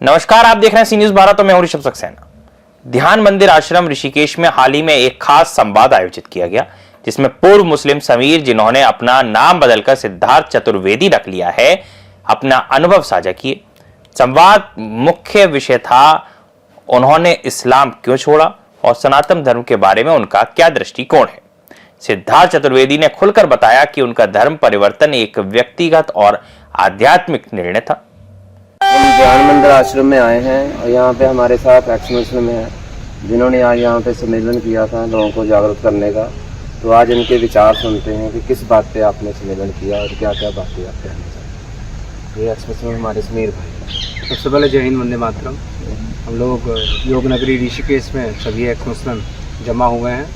नमस्कार, आप देख रहे हैं सी न्यूज भारत। मैं हूं ऋषभ सक्सेना। ध्यान मंदिर आश्रम ऋषिकेश में हाल ही में एक खास संवाद आयोजित किया गया, जिसमें पूर्व मुस्लिम समीर, जिन्होंने अपना नाम बदलकर सिद्धार्थ चतुर्वेदी रख लिया है, अपना अनुभव साझा किए। संवाद मुख्य विषय था उन्होंने इस्लाम क्यों छोड़ा और सनातन धर्म के बारे में उनका क्या दृष्टिकोण है। सिद्धार्थ चतुर्वेदी ने खुलकर बताया कि उनका धर्म परिवर्तन एक व्यक्तिगत और आध्यात्मिक निर्णय था। हम ध्यान मंदिर आश्रम में आए हैं और यहाँ पे हमारे साथ एक्स मुस्लिम हैं, जिन्होंने आज यहाँ पे सम्मेलन किया था लोगों को जागरूक करने का। तो आज इनके विचार सुनते हैं कि किस बात पे आपने सम्मेलन किया और क्या क्या बातें आप कहना चाहते हैं। ये एक्स मुस्लिम हमारे समीर भाई। सबसे पहले जय हिंद, वंदे मातरम। हम लोग योग नगरी ऋषिकेश में सभी एक्स मुस्लिम जमा हुए हैं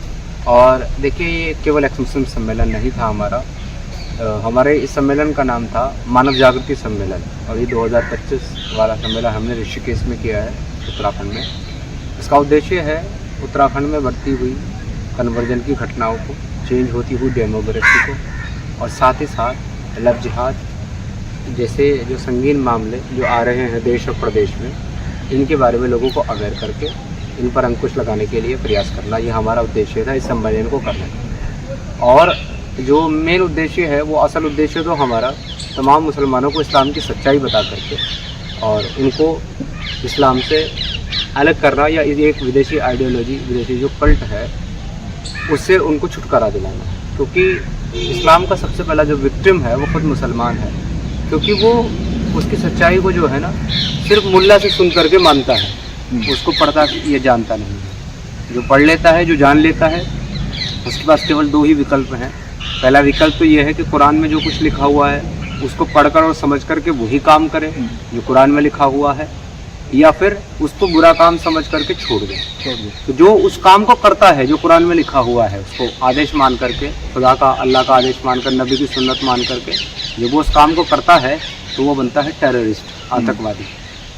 और देखिए, ये केवल एक्स मुस्लिम सम्मेलन नहीं था हमारा। हमारे इस सम्मेलन का नाम था मानव जागृति सम्मेलन और ये 2025 वाला सम्मेलन हमने ऋषिकेश में किया है, उत्तराखंड में। इसका उद्देश्य है उत्तराखंड में बढ़ती हुई कन्वर्जन की घटनाओं को, चेंज होती हुई डेमोग्राफी को और साथ ही साथ लव जिहाद जैसे जो संगीन मामले जो आ रहे हैं देश और प्रदेश में, इनके बारे में लोगों को अवेयर करके इन पर अंकुश लगाने के लिए प्रयास करना, ये हमारा उद्देश्य था इस सम्मेलन को करने का। और जो मेन उद्देश्य है, वो असल उद्देश्य तो हमारा तमाम मुसलमानों को इस्लाम की सच्चाई बता करके और इनको इस्लाम से अलग करना या एक विदेशी आइडियोलॉजी, विदेशी जो कल्ट है, उससे उनको छुटकारा दिलाना। क्योंकि इस्लाम का सबसे पहला जो विक्टिम है वो खुद मुसलमान है, क्योंकि वो उसकी सच्चाई को जो है ना सिर्फ मुल्ला से सुन करके मानता है, उसको पढ़ता ये जानता नहीं है। जो पढ़ लेता है, जो जान लेता है, उसके पास केवल दो ही विकल्प हैं। पहला विकल्प तो ये है कि कुरान में जो कुछ लिखा हुआ है उसको पढ़कर और समझ करके वही काम करे जो कुरान में लिखा हुआ है, या फिर उसको बुरा काम समझ करके छोड़ दे। तो जो उस काम को करता है जो कुरान में लिखा हुआ है, उसको आदेश मान करके, खुदा का, अल्लाह का आदेश मानकर, नबी की सुन्नत मान करके जब वो उस काम को करता है तो वो बनता है टेररिस्ट, आतंकवादी,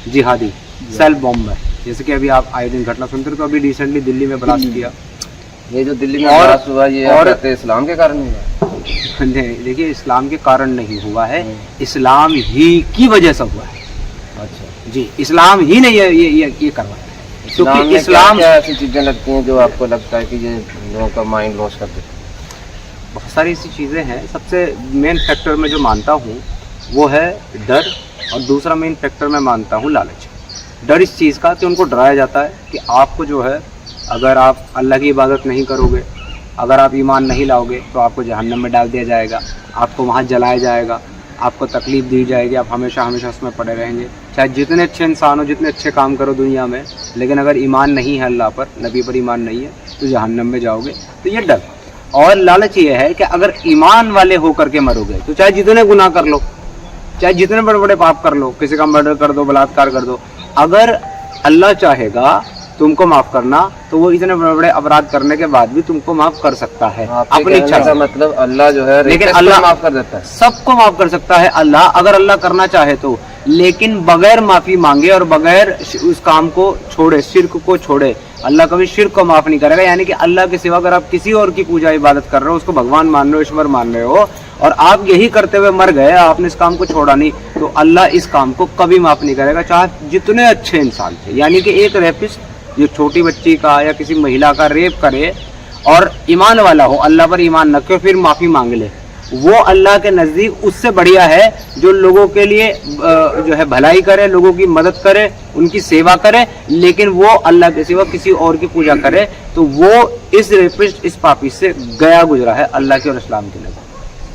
जिहादी, सेल्फ बॉम्बर। जैसे कि अभी आप आए दिन घटना सुनते हो, तो अभी रिसेंटली दिल्ली में ब्लास्ट किया। ये जो दिल्ली में ब्लास्ट हुआ, ये और इस्लाम के कारण हुआ? नहीं, देखिए, इस्लाम के कारण नहीं हुआ है, इस्लाम ही की वजह से हुआ है। अच्छा जी, इस्लाम ही ने ये करवाया है। क्योंकि इस्लाम क्या ऐसी चीजें लगती हैं जो आपको लगता है कि ये लोगों का माइंड लॉस कर देते हैं? बहुत सारी ऐसी चीज़ें हैं। सबसे मेन फैक्टर मैं जो मानता हूँ वो है डर, और दूसरा मेन फैक्टर मैं मानता हूँ लालच। डर इस चीज़ का कि उनको डराया जाता है कि आपको जो है, अगर आप अल्लाह की इबादत नहीं करोगे, अगर आप ईमान नहीं लाओगे तो आपको जहन्नम में डाल दिया जाएगा, आपको वहाँ जलाया जाएगा, आपको तकलीफ़ दी जाएगी, आप हमेशा हमेशा उसमें पड़े रहेंगे। चाहे जितने अच्छे इंसान हो, जितने अच्छे काम करो दुनिया में, लेकिन अगर ईमान नहीं है अल्लाह पर, नबी पर ईमान नहीं है, तो जहन्नम में जाओगे। तो ये डर और लालच ये है कि अगर ईमान वाले होकर के मरोगे तो चाहे जितने गुनाह कर लो, चाहे जितने बड़े बड़े पाप कर लो, किसी का मर्डर कर दो, बलात्कार कर दो, अगर अल्लाह चाहेगा तुमको माफ करना तो वो इतने बड़े बड़े अपराध करने के बाद भी तुमको माफ कर सकता है अपनी इच्छा से। मतलब अल्लाह जो है, लेकिन अल्लाह माफ कर देता है, सबको माफ कर सकता है अल्लाह, अगर अल्लाह करना चाहे तो, लेकिन बगैर माफी मांगे और बगैर उस काम को छोड़े, शिर्क को छोड़े। अल्लाह कभी शिर्क को माफ नहीं करेगा। यानी कि अल्लाह के सिवा अगर आप किसी और की पूजा इबादत कर रहे हो, उसको भगवान मान रहे हो, ईश्वर मान रहे हो, और आप यही करते हुए मर गए, आपने इस काम को छोड़ा नहीं, तो अल्लाह इस काम को कभी माफ नहीं करेगा, चाहे जितने अच्छे इंसान थे। यानी कि एक रेपिस्ट जो छोटी बच्ची का या किसी महिला का रेप करे और ईमान वाला हो, अल्लाह पर ईमान रखे, फिर माफी मांग ले, वो अल्लाह के नज़दीक उससे बढ़िया है जो लोगों के लिए जो है भलाई करे, लोगों की मदद करे, उनकी सेवा करे, लेकिन वो अल्लाह के सिवा किसी और की पूजा करे, तो वो इस रेपिस्ट, इस पापी से गया गुजरा है अल्लाह के और इस्लाम के नज़र।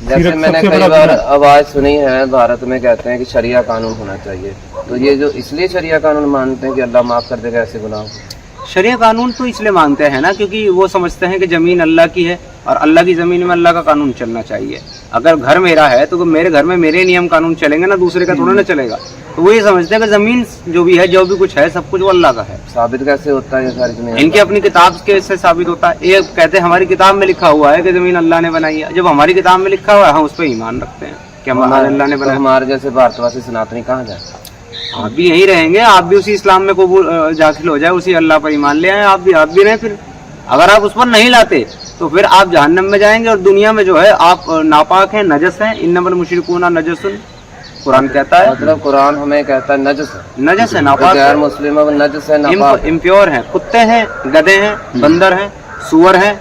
जैसे मैंने कई बार आवाज सुनी है, भारत में कहते हैं कि शरिया कानून होना चाहिए, तो ये जो इसलिए शरिया कानून मानते हैं कि अल्लाह माफ कर देगा ऐसे गुनाह? शरिया कानून तो इसलिए मानते हैं ना, क्योंकि वो समझते हैं कि ज़मीन अल्लाह की है और अल्लाह की ज़मीन में अल्लाह का कानून चलना चाहिए। अगर घर मेरा है तो मेरे घर में मेरे नियम कानून चलेंगे ना, दूसरे का थोड़ा ना चलेगा। तो वो ये समझते हैं कि ज़मीन जो भी है, जो भी कुछ है, सब कुछ वो अल्लाह का है। साबित कैसे होता है ये सारी चीजें? इनकी अपनी किताब के से साबित होता है। ये कहते हैं हमारी किताब में लिखा हुआ है कि ज़मीन अल्लाह ने बनाई है। जब हमारी किताब में लिखा हुआ है, हम उस पर ईमान रखते हैं कि अल्लाह ने बनाया। हमारे जैसे भारतवासी सनातनी कहाँ जाए? आप भी यहीं रहेंगे, आप भी उसी इस्लाम में कबूल दाखिल हो जाए, उसी अल्लाह पर ईमान ले आए, आप भी रहें। फिर अगर आप उस पर नहीं लाते तो फिर आप जहन्नम में जाएंगे, और दुनिया में जो है आप नापाक हैं, नजस हैं। इन्नमल मुशरिकूना नजसुन, कुरान कहता है। मतलब कुरान हमें कहता है नजस है, नजस है, नापाक गैर मुस्लिम है, नजस है, नापाक है। इम्प्योर हैं, कुत्ते हैं, गधे हैं, बंदर हैं, सुअर हैं,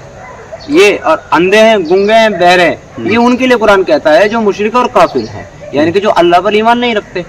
ये और अंधे हैं, गूंगे हैं, बहरे हैं, ये उनके लिए कुरान कहता है जो मुशरिक और काफिर हैं, यानी कि जो अल्लाह पर ईमान नहीं रखते।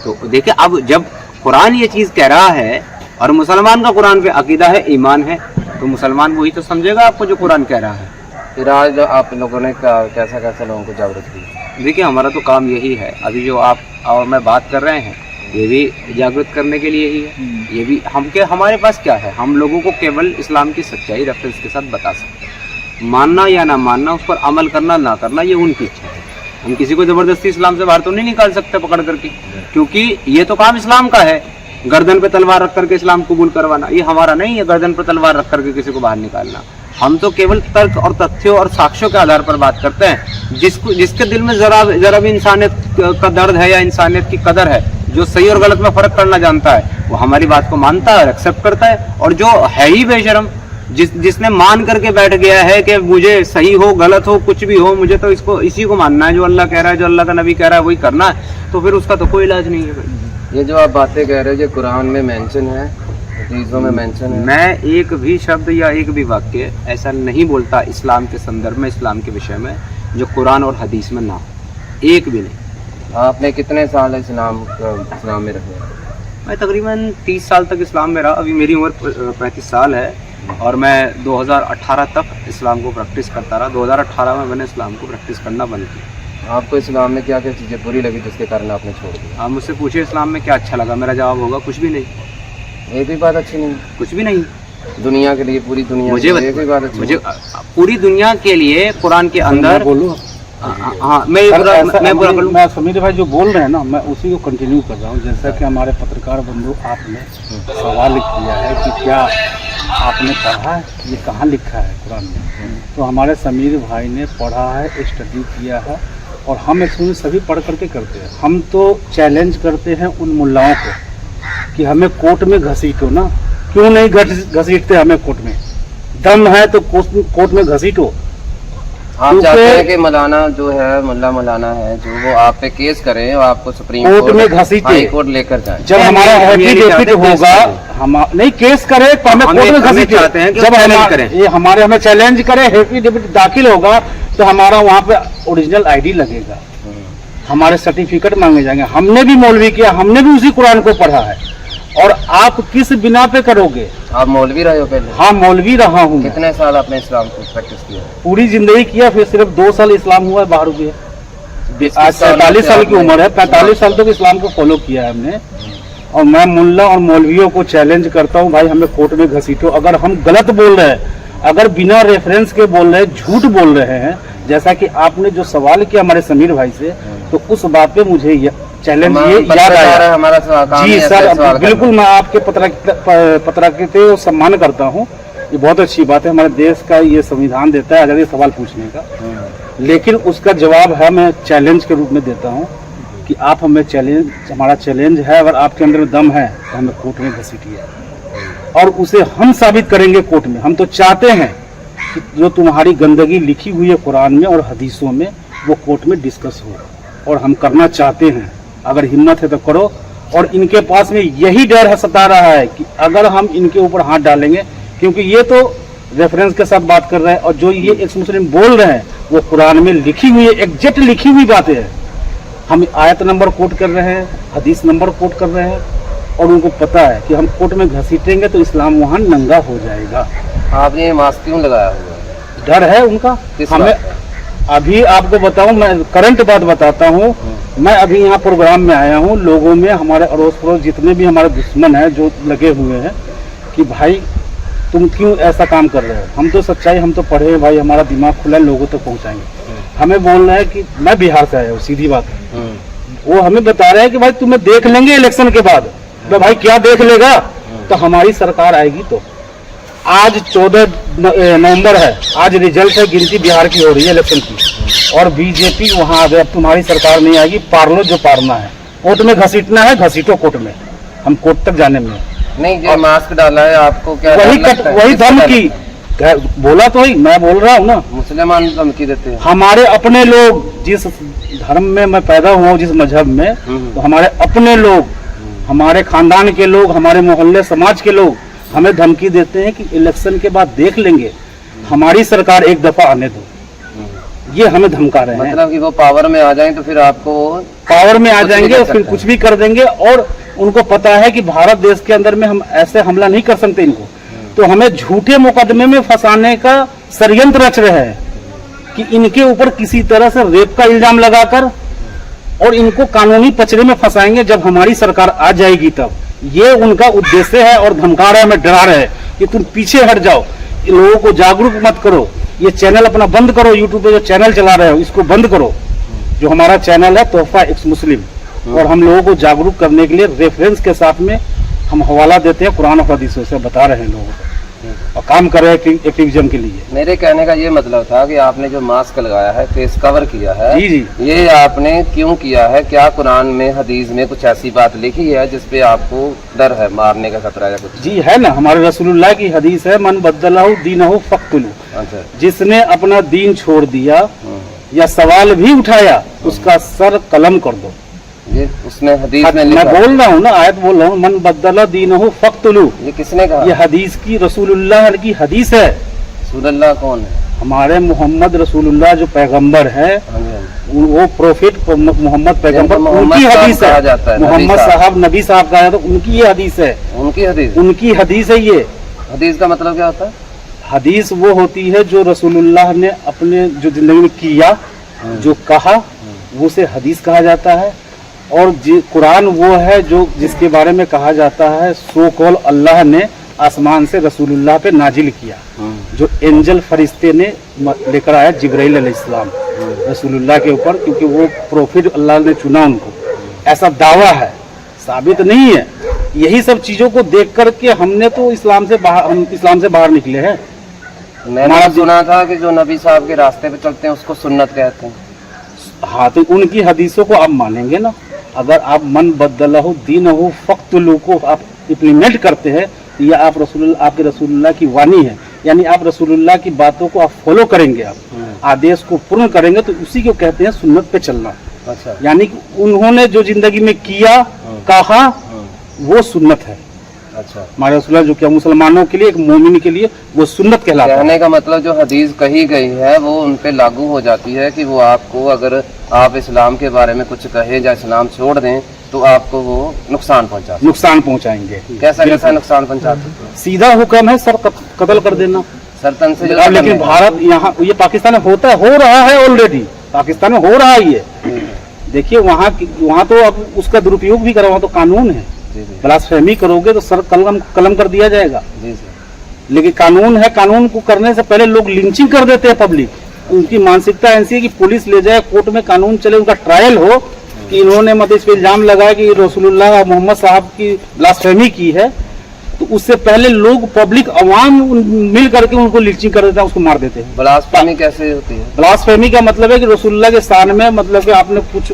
तो देखिए, अब जब कुरान ये चीज कह रहा है और मुसलमान का कुरान पे अकीदा है, ईमान है, तो मुसलमान वही तो समझेगा आपको जो कुरान कह रहा है। फिर आज आप लोगों ने कैसा कैसा लोगों को जागरूक किया? देखिए, हमारा तो काम यही है, अभी जो आप और मैं बात कर रहे हैं, ये भी जागृत करने के लिए ही है। ये भी हमारे पास क्या है, हम लोगों को केवल इस्लाम की सच्चाई रेफरेंस के साथ बता सकते हैं। मानना या ना मानना, उस पर अमल करना ना करना, ये उनकी इच्छा है। हम किसी को जबरदस्ती इस्लाम से बाहर तो नहीं निकाल सकते पकड़ करके, क्योंकि ये तो काम इस्लाम का है। गर्दन पे तलवार रख करके इस्लाम कबूल करवाना ये हमारा नहीं है, गर्दन पे तलवार रख करके किसी को बाहर निकालना। हम तो केवल तर्क और तथ्यों और साक्ष्यों के आधार पर बात करते हैं। जिसके दिल में जरा भी इंसानियत का दर्द है या इंसानियत की कदर है, जो सही और गलत में फर्क करना जानता है, वो हमारी बात को मानता है और एक्सेप्ट करता है। और जो है ही बेशरम, जिसने मान करके बैठ गया है कि मुझे सही हो गलत हो कुछ भी हो, मुझे तो इसी को मानना है, जो अल्लाह कह रहा है, जो अल्लाह का नबी कह रहा है वही करना है, तो फिर उसका तो कोई इलाज नहीं है भाई। ये जो आप बातें कह रहे हो, जो कुरान में मेंशन है, हदीसों में मेंशन है, मैं एक भी शब्द या एक भी वाक्य ऐसा नहीं बोलता इस्लाम के संदर्भ में, इस्लाम के विषय में, जो कुरान और हदीस में ना हो, एक भी नहीं। आपने कितने साल इस्लाम में रहे? मैं तकरीबन 30 साल तक इस्लाम में रहा। अभी मेरी उम्र 35 साल है और मैं 2018 तक इस्लाम को प्रैक्टिस करता रहा। 2018 में मैंने इस्लाम को प्रैक्टिस करना बंद किया। आपको इस्लाम में क्या क्या चीज़ें बुरी लगी जिसके कारण आपने छोड़ दिया? आप मुझसे पूछे इस्लाम में क्या अच्छा लगा, मेरा जवाब होगा कुछ भी नहीं। एक भी बात अच्छी नहीं? कुछ भी नहीं। दुनिया के लिए, पूरी दुनिया मुझे एक भी बात अच्छी मुझे पूरी दुनिया के लिए कुरान के अंदर बोलूँ? हाँ, मैं समीर भाई जो बोल रहे हैं ना, मैं उसी को कंटिन्यू कर रहा हूँ। जैसा कि हमारे पत्रकार बंधु आपने सवाल किया है कि क्या आपने पढ़ा है, ये कहाँ लिखा है कुरान में, तो हमारे समीर भाई ने पढ़ा है, स्टडी किया है, और हम एक्चुअली सभी पढ़ करके करते हैं। हम तो चैलेंज करते हैं उन मुल्लाओं को कि हमें कोर्ट में घसीटो ना, क्यों नहीं घसीटते हमें कोर्ट में? दम है तो कोर्ट में घसीटो। आप चाहते हैं कि मौलाना जो है, मुल्ला मौलाना है जो, वो आप पे केस करें और आपको सुप्रीम कोर्ट में घसीटे, हाई कोर्ट लेकर जाए। जब हमारा एफिडेविट होगा, हम नहीं केस करे तो हमें कोर्ट में घसीटे। जब हमें चैलेंज करे, एफिडेविट दाखिल होगा तो हमारा वहाँ पे ओरिजिनल आईडी लगेगा, हमारे सर्टिफिकेट मांगे जाएंगे। हमने भी मौलवी किया, हमने भी उसी कुरान को पढ़ा है। और आप किस बिना पे करोगे? आप मौलवी रहे हो पहले? हाँ, मौलवी रहा हूँ। कितने साल आपने इस्लाम को प्रैक्टिस किया? पूरी जिंदगी किया, फिर सिर्फ 2 साल इस्लाम हुआ, बाहर हो गया। आज 45 साल की उम्र है, 45 साल तक इस्लाम को फॉलो किया है हमने। और मैं मुल्ला और मौलवियों को चैलेंज करता हूँ, भाई हमें कोर्ट में घसीटो। अगर हम गलत बोल रहे हैं, अगर बिना रेफरेंस के बोल रहे हैं, झूठ बोल रहे हैं, जैसा कि आपने जो सवाल किया हमारे समीर भाई से, तो उस बात पे मुझे चैलेंज ये याद आया। हमारा जी सर, बिल्कुल, मैं आपके पत्रकारिता को सम्मान करता हूँ, ये बहुत अच्छी बात है। हमारे देश का ये संविधान देता है आजादी सवाल पूछने का, लेकिन उसका जवाब है मैं चैलेंज के रूप में देता हूँ कि आप हमें चैलेंज, हमारा चैलेंज है, अगर आपके अंदर दम है तो हमें कोर्ट में घसीटिए और उसे हम साबित करेंगे कोर्ट में। हम तो चाहते हैं कि जो तुम्हारी गंदगी लिखी हुई है कुरान में और हदीसों में, वो कोर्ट में डिस्कस हो, और हम करना चाहते हैं। अगर हिम्मत है तो करो। और इनके पास में यही डर है, सता रहा है कि अगर हम इनके ऊपर हाथ डालेंगे, क्योंकि ये तो रेफरेंस के साथ बात कर रहे हैं, और जो ये एक्स मुस्लिम बोल रहे हैं वो कुरान में लिखी हुई है, एग्जैक्ट लिखी हुई बातें हैं। हम आयत नंबर कोट कर रहे हैं, हदीस नंबर कोट कर रहे हैं, और उनको पता है कि हम कोर्ट में घसीटेंगे तो इस्लाम वहाँ नंगा हो जाएगा। आपने ये मास्क क्यों लगाया हुआ है? डर है उनका। हमें अभी आपको बताऊं, मैं करंट बात बताता हूं। मैं अभी यहाँ प्रोग्राम में आया हूँ, लोगों में, हमारे अड़ोस पड़ोस जितने भी हमारे दुश्मन हैं जो लगे हुए हैं कि भाई तुम क्यों ऐसा काम कर रहे हो। हम तो सच्चाई, हम तो पढ़े हैं भाई, हमारा दिमाग खुला है, लोगों तक पहुँचाएंगे। हमें बोल रहे हैं कि मैं बिहार से आया हूँ, सीधी बात है। वो हमें बता रहे हैं कि भाई तुम्हें देख लेंगे इलेक्शन के बाद। तो भाई क्या देख लेगा, तो हमारी सरकार आएगी। तो आज 14 नवंबर है, आज रिजल्ट है, गिनती बिहार की हो रही है इलेक्शन की, और बीजेपी वहां आ गए। अब तुम्हारी सरकार नहीं आएगी, पार लो जो पारना है। कोर्ट में घसीटना है, घसीटो कोर्ट में, हम कोर्ट तक जाने में नहीं। जो मास्क डाला है आपको क्या वही धमकी, बोला तो ही, मैं बोल रहा हूँ ना, मुसलमान धमकी देते हैं। हमारे अपने लोग, जिस धर्म में मैं पैदा हुआ हूँ, जिस मजहब में, तो हमारे अपने लोग, हमारे खानदान के लोग, हमारे मोहल्ले समाज के लोग हमें धमकी देते हैं कि इलेक्शन के बाद देख लेंगे, हमारी सरकार एक दफा आने दो। ये हमें धमका रहे हैं। मतलब कि वो पावर में आ जाएं तो फिर आपको पावर में आ कुछ जाएंगे नहीं और कर फिर सकते। कुछ भी कर देंगे। और उनको पता है कि भारत देश के अंदर में हम ऐसे हमला नहीं कर सकते इनको, तो हमें झूठे मुकदमे में फंसाने का षड्यंत्र रच रहे हैं कि इनके ऊपर किसी तरह से रेप का इल्जाम लगाकर और इनको कानूनी पचड़े में फंसाएंगे जब हमारी सरकार आ जाएगी तब। ये उनका उद्देश्य है और धमका रहे हैं, हमें डरा रहे हैं कि तुम पीछे हट जाओ, लोगों को जागरूक मत करो, ये चैनल अपना बंद करो, यूट्यूब पे जो चैनल चला रहे हो इसको बंद करो। जो हमारा चैनल है तोहफा एक्स मुस्लिम, और हम लोगों को जागरूक करने के लिए रेफरेंस के साथ में हम हवाला देते हैं, कुरान और हदीसों से बता रहे हैं लोगों को और काम कर रहे हैं एक्टिविज्म के लिए। मेरे कहने का ये मतलब था कि आपने जो मास्क लगाया है, फेस कवर किया है, जी जी, ये आपने क्यों किया है? क्या कुरान में हदीस में कुछ ऐसी बात लिखी है जिसपे आपको डर है, मारने का खतरा या कुछ? जी है ना, हमारे रसूलुल्लाह की हदीस है, मन बदलहु दीनहु फक्तुलू, अच्छा, जिसने अपना दीन छोड़ दिया या सवाल भी उठाया उसका सर कलम कर दो। ये उसने हदीस में मैं लिखा है। बोल रहा हूँ ना, आयत बोल रहा हूँ, मन बदला दीनहु फक्तुलू, ये किसने कहा? ये हदीस की रसूलुल्लाह की हदीस है। रसूलुल्लाह कौन है? हमारे मोहम्मद रसूलुल्लाह जो पैगंबर है, हाँ जी, हाँ जी। वो प्रोफेट मोहम्मद पैगंबर, मोहम्मद उनकी साहब हदीस कहा है, जाता है, मोहम्मद नबी साहब। साहब नबी साहब का है, तो उनकी ये हदीस है, उनकी हदीस? उनकी हदीस है ये। हदीस का मतलब क्या होता है? हदीस वो होती है जो रसूलुल्लाह ने अपने जो जिंदगी में किया, जो कहा, वो उसे हदीस कहा जाता है। और कुरान वो है जो जिसके बारे में कहा जाता है सो कॉल अल्लाह ने आसमान से रसूलुल्लाह पे नाजिल किया, जो एंजल फरिश्ते ने लेकर आया जिब्राइल अलैहिस्सलाम रसूलुल्लाह के ऊपर, क्योंकि वो प्रोफेट अल्लाह ने चुना उनको, ऐसा दावा है, साबित नहीं है। यही सब चीजों को देख करके हमने तो इस्लाम से बाहर निकले हैं। मैंने सुना था कि जो नबी साहब के रास्ते पे चलते हैं उसको सुन्नत कहते हैं। हाँ, तो उनकी हदीसों को आप मानेंगे ना। अगर आप मन बदलहु दीनहु फक्तुलू को आप इम्प्लीमेंट करते हैं, तो यह आप आपके रसूलुल्लाह की वाणी है, यानी आप रसूलुल्लाह की बातों को आप फॉलो करेंगे, आप आदेश को पूर्ण करेंगे, तो उसी को कहते हैं सुन्नत पे चलना। अच्छा, यानी कि उन्होंने जो जिंदगी में किया, कहा, वो सुन्नत है। अच्छा, हमारे रसूलुल्लाह जो क्या मुसलमानों के लिए, एक मोमिन के लिए वो सुन्नत कहलाता है। कहने का मतलब जो हदीस कही गई है वो उन पे लागू हो जाती है कि वो आपको, अगर आप इस्लाम के बारे में कुछ कहे या इस्लाम छोड़ दें तो आपको वो नुकसान पहुंचाएंगे। कैसा कैसा नुकसान पहुंचाते हैं? सीधा हुक्म है सर कत्ल कर देना। सरतन से अब लेकिन भारत यहाँ, ये पाकिस्तान में होता है, हो रहा है ऑलरेडी, पाकिस्तान में हो रहा है ये। देखिए वहाँ तो अब उसका दुरुपयोग भी करा, वहाँ तो कानून है, ब्लास्फेमी करोगे तो सर कलम कर दिया जाएगा। लेकिन कानून है, कानून को करने से पहले लोग लिंचिंग कर देते हैं पब्लिक। उनकी मानसिकता ऐसी है कि पुलिस ले जाए, कोर्ट में कानून चले, उनका ट्रायल हो कि इन्होंने मतलब इस पे इल्जाम लगाया कि रसूलुल्लाह मोहम्मद साहब की ब्लास्फेमी की है, तो उससे पहले लोग पब्लिक अवाम मिल करके उनको लिंचिंग कर देते हैं, उसको मार देते हैं। ब्लास्फेमी कैसे होती है? ब्लास्फेमी का मतलब है कि रसूलुल्लाह के शान में, मतलब कि आपने कुछ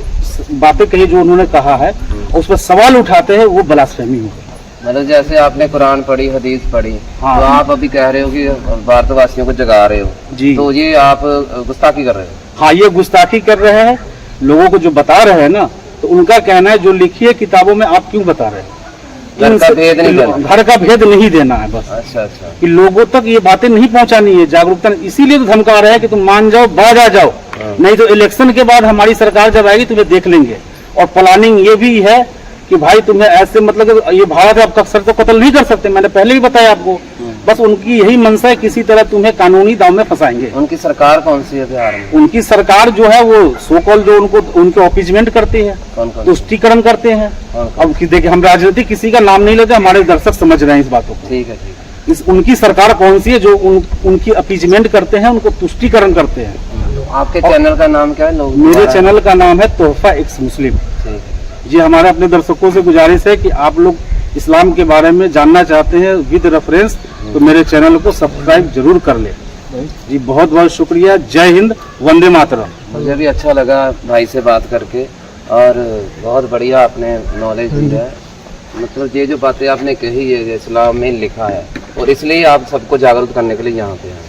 बातें कही जो उन्होंने कहा है, उस पर सवाल उठाते हैं, वो ब्लास्फेमी हो गई। मतलब जैसे आपने कुरान पढ़ी, हदीस पढ़ी, हाँ। तो आप अभी कह रहे हो कि भारतवासियों को जगा रहे हो जी, तो ये आप गुस्ताखी कर रहे हो। हाँ, ये गुस्ताखी कर रहे हैं। लोगों को जो बता रहे हैं ना, तो उनका कहना है जो लिखी है किताबों में आप क्यों बता रहे हैं? घर का भेद नहीं देना। घर का भेद नहीं देना है बस। अच्छा, अच्छा। कि लोगों तक ये बातें नहीं पहुंचानी है, जागरूकता। इसीलिए तो धमका रहे हैं कि तुम मान जाओ, बाज आ जाओ, नहीं तो इलेक्शन के बाद हमारी सरकार जब आएगी तुम्हें देख लेंगे। और प्लानिंग ये भी है कि भाई तुम्हें ऐसे, मतलब ये भारत है, अब सर तो कत्ल नहीं कर सकते, मैंने पहले भी बताया आपको। बस उनकी यही मंशा है, किसी तरह तुम्हें कानूनी दाव में फंसाएंगे। उनकी सरकार कौन सी है बिहार में? उनकी सरकार जो है वो सो कॉल जो उनको अपीजमेंट करती है, कौन कौन? तुष्टिकरण करते हैं। कौन? अब देखिए, हम राजनीतिक किसी का नाम नहीं लेते, हमारे दर्शक समझ रहे हैं इस बातों को। ठीक है, ठीक है। उनकी सरकार कौन सी है जो उनकी अपीजमेंट करते हैं, उनको तुष्टिकरण करते हैं। आपके चैनल का नाम क्या है? लोग मेरे चैनल का नाम है तोहफा एक्स मुस्लिम। ठीक है। जी, हमारे अपने दर्शकों से गुजारिश है कि आप लोग इस्लाम के बारे में जानना चाहते हैं विद रेफरेंस, तो मेरे चैनल को सब्सक्राइब जरूर कर ले। जी, बहुत बहुत शुक्रिया। जय हिंद, वंदे मातरम। मुझे भी अच्छा लगा भाई से बात करके, और बहुत बढ़िया आपने नॉलेज दी है। मतलब ये जो बातें आपने कही है, इस्लाम में लिखा है, और इसलिए आप सबको जागरूक करने के लिए यहाँ पे आए।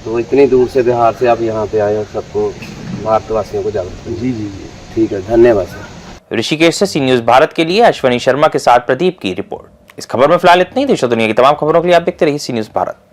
तो इतनी दूर से बिहार से आप यहाँ पे आए और सबको भारतवासियों को जागरूक करें। जी जी जी। ठीक है, धन्यवाद सर। ऋषिकेश से सी न्यूज भारत के लिए अश्वनी शर्मा के साथ प्रदीप की रिपोर्ट। इस खबर में फिलहाल इतना ही। देश और दुनिया की तमाम खबरों के लिए आप देखते रहिए सी न्यूज भारत।